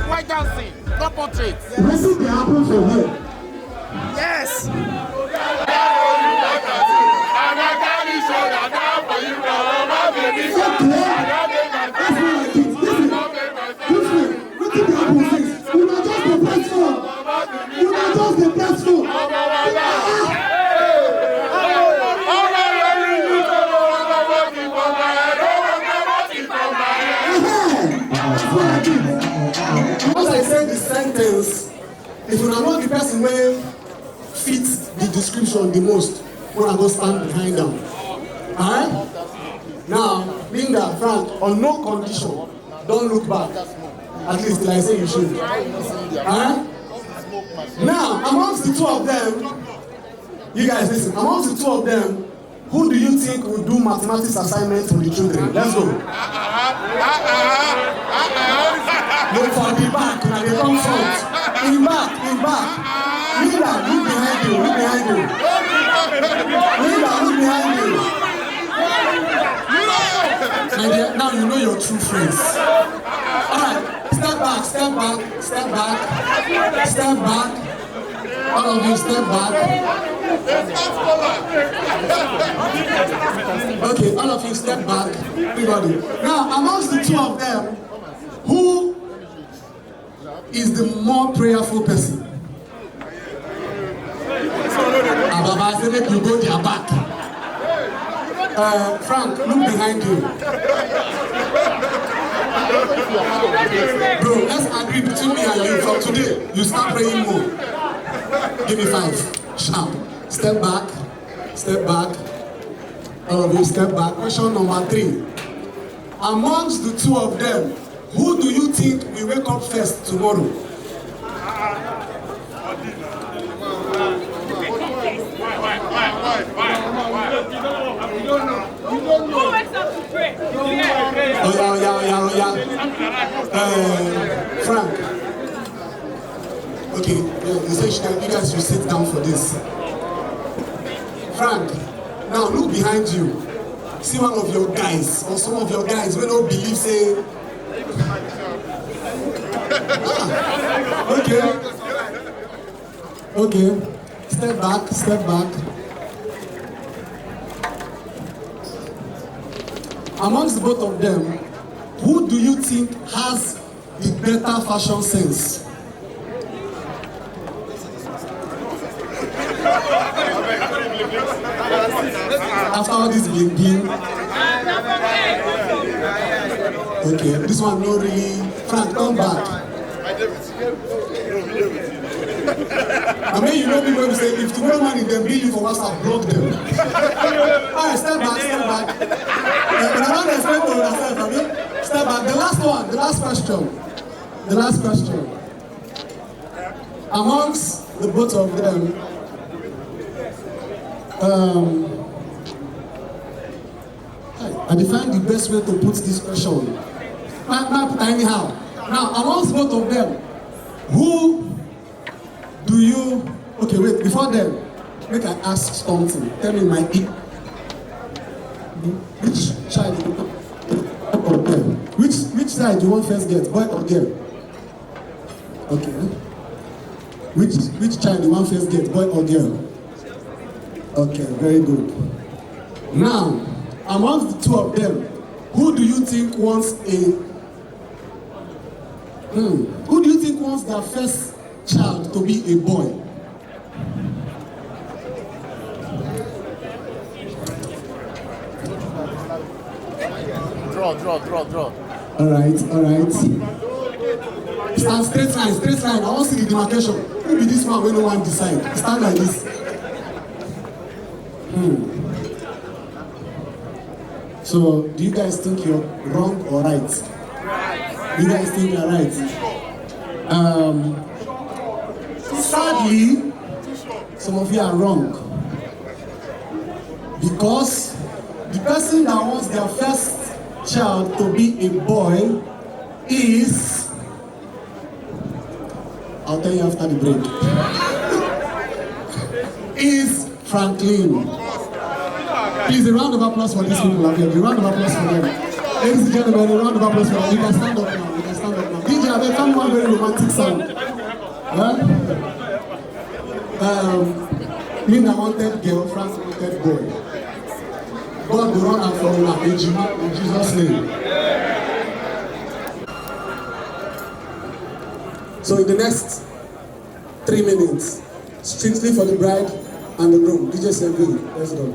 Why dancing? Not portraits. This is the apple for you. Yes. As I said the sentence, if you are not the person where fits the description the most, when I go stand behind them. Alright? Now, being that Frank, on no condition, don't look back. At least till I say you should. Alright? Now, amongst the two of them, you guys listen, amongst the two of them, who do you think will do mathematics assignments for the children? Let's go. Look for the back, now they come front. In back. Linda, look behind you. Linda, look behind you. And now you know your true friends. Alright, step back. All of you step back. Okay, all of you step back. Everybody. Now, amongst the two of them, who is the more prayerful person? Ababa, say make you go their back. Frank, look behind you. Bro, let's agree between me and you. From today, you start praying more. Give me 5. Sharp. Step back. All of you step back. Question number 3. Amongst the two of them, who do you think will wake up first tomorrow? Who wakes up to pray? Oh yeah. Frank. Okay, you say you guys should sit down for this. Frank, now look behind you. See one of your guys, or some of your guys who don't believe, say... Okay. Step back. Amongst the both of them, who do you think has the better fashion sense? After all this bling. Okay, this one no really. Frank, come back. I mean, you know people who say, if tomorrow morning they bill you for WhatsApp, block them. Alright, step back. But I don't expect to understand, I mean, step back. The last question. Amongst the both of them, I define the best way to put this question. Anyhow. Now, amongst both of them, who do you... Okay, wait, before then, make I ask something. Tell me my... Which child do you want or girl? Which side do you want first get, boy or girl? Okay. Which child do you want first get, boy or girl? Okay, very good. Now, amongst the two of them, Who do you think wants Who do you think wants their first child to be a boy? Draw. All right. Stand straight line. I want to see the demarcation. Who be this man when no one decide? Stand like this. So, do you guys think you're wrong or right? You guys think you're right? Sadly, some of you are wrong. Because the person that wants their first child to be a boy is... I'll tell you after the break. Is Franklin. Please, a round of applause for these people up here. A round of applause for them. Ladies and gentlemen, a round of applause for them. You can stand up now. DJ, I will come one very romantic song. Linda wanted girl, France wanted boy. God will run out from her in Jesus' name. So in the next 3 minutes, strictly for the bride and the groom. DJ Selvin, let's go.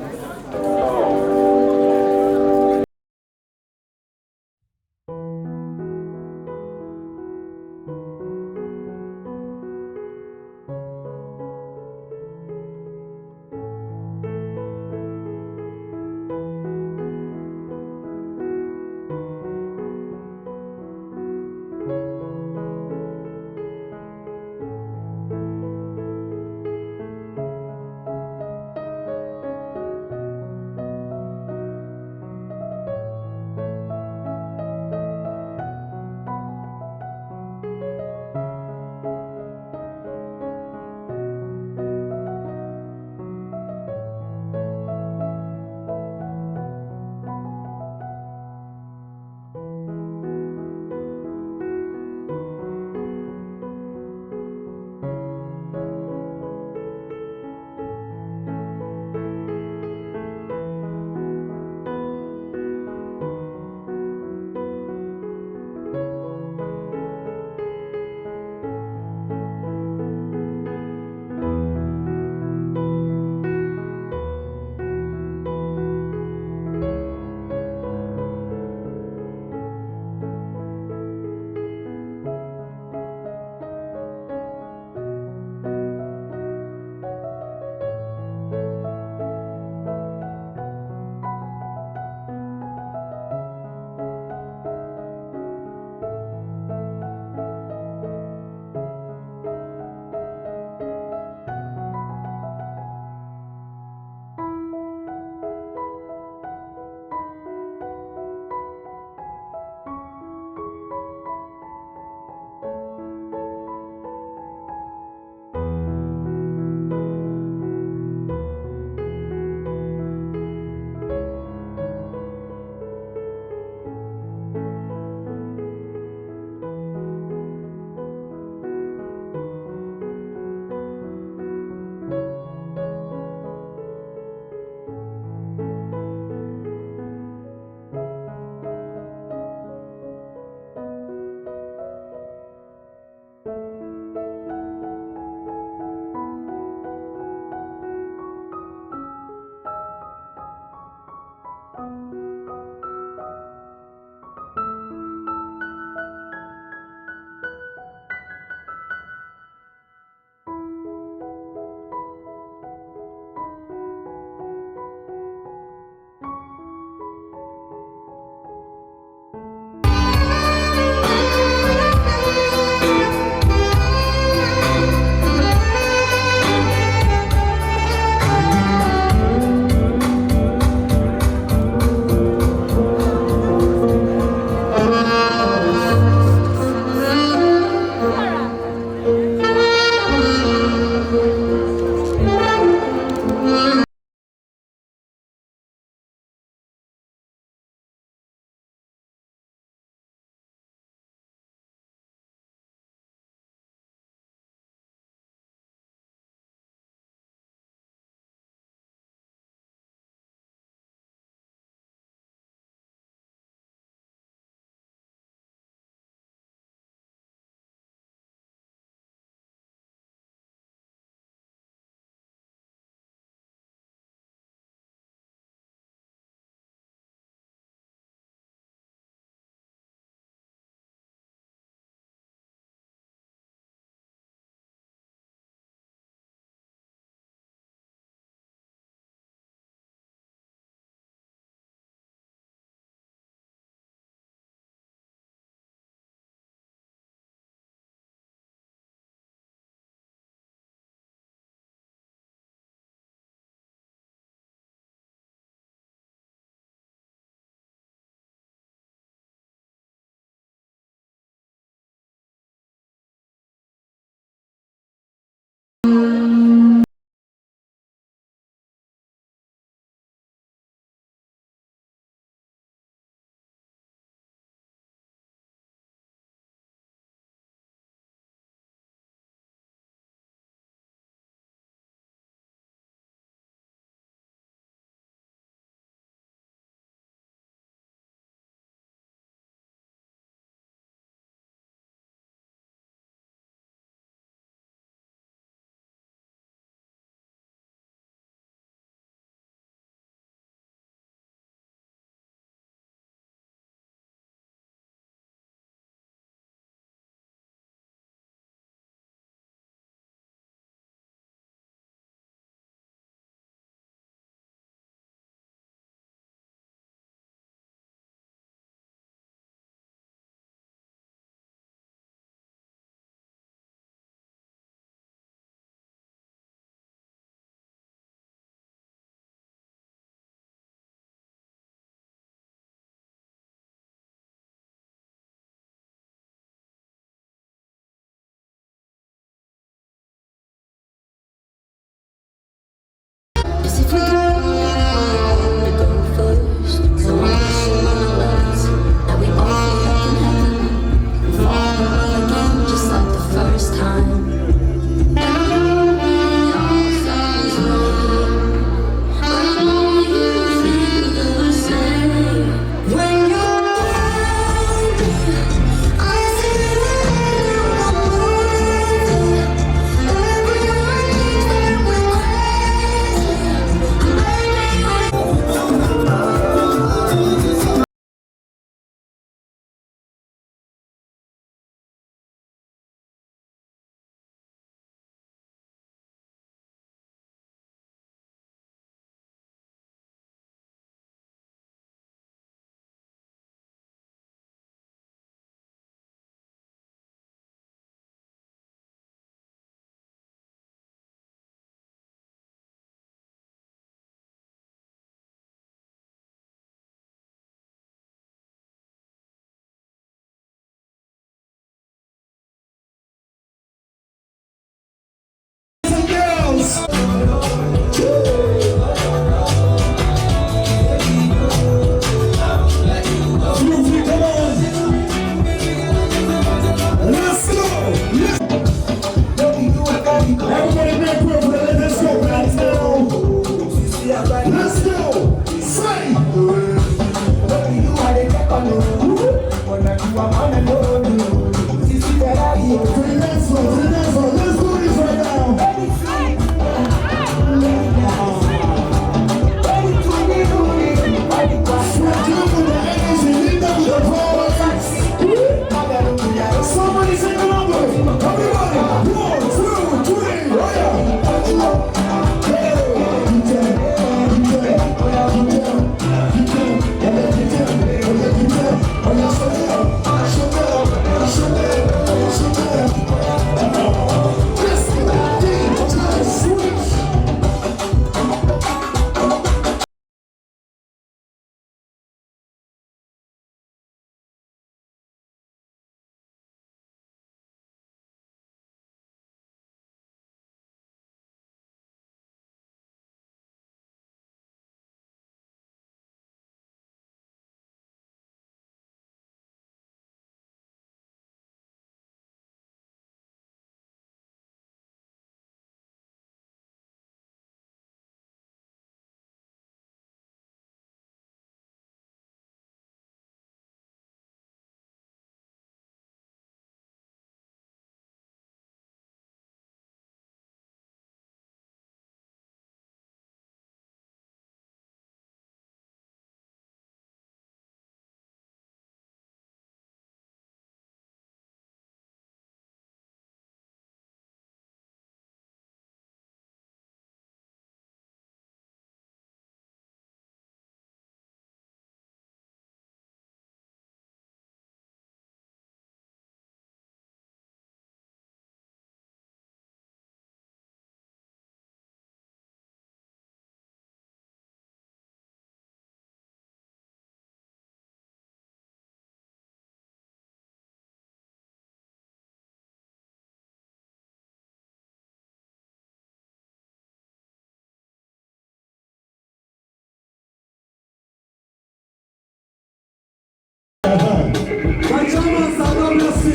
My chairman, sir, God bless you.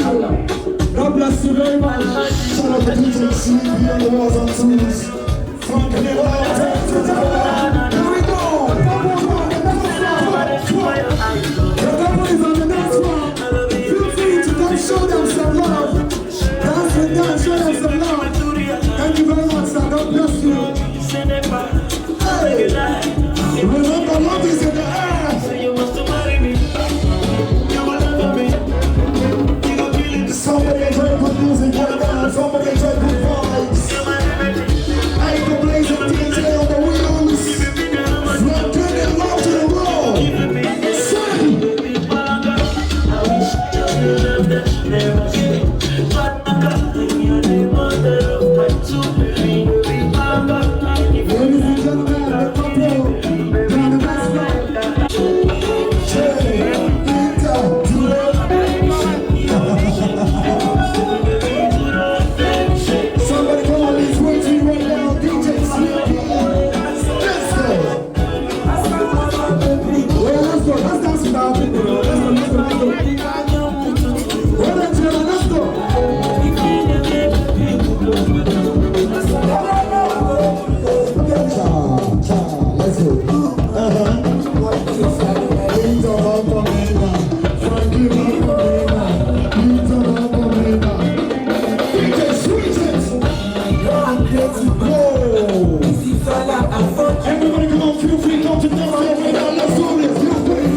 God bless you very much. Shout out to DJ CB on the walls and tools. From the here we go. The devil is on the next one. Feel free to come show them some love. Dance with them, show them some love. Thank you very much, sir. God bless you. Hey, remember love is in the air. Somebody enjoy good music right now. Somebody enjoy good vibes. I can blaze a DJ on the wheels. From turn it loud to the road. Say. Ladies and gentlemen, the couple down the best road. Somebody come on, let's wait till you right now. DJ Sleepy. Let's go. Well, let's go. Let's dance with our people. Let's go. Well, let's go. Let's go. Let's go. Everybody come on, feel free, come to dance right now. Let's do this, feel free.